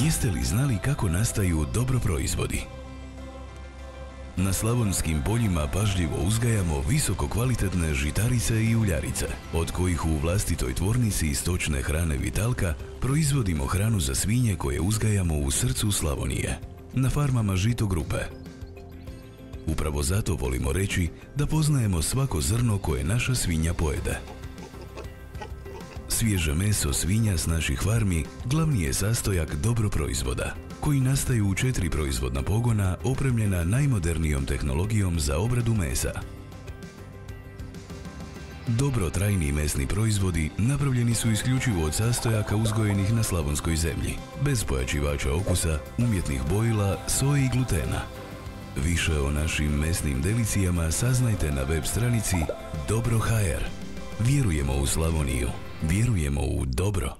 Jeste li znali kako nastaju dobro proizvodi? Na slavonskim poljima pažljivo uzgajamo visoko kvalitetne žitarice i uljarice, od kojih u vlastitoj tvornici iz stočne hrane Vitalka proizvodimo hranu za svinje koje uzgajamo u srcu Slavonije, na farmama Žito grupe. Upravo zato volimo reći da poznajemo svako zrno koje naša svinja pojede. Svježe meso svinja s naših farmi glavni je sastojak dobro proizvoda, koji nastaju u 4 proizvodna pogona opremljena najmodernijom tehnologijom za obradu mesa. Dobro trajni mesni proizvodi napravljeni su isključivo od sastojaka uzgojenih na slavonskoj zemlji, bez pojačivača okusa, umjetnih bojila, soje i glutena. Više o našim mesnim delicijama saznajte na web stranici Dobro.hr. Vjerujemo u Slavoniju, vjerujemo u dobro.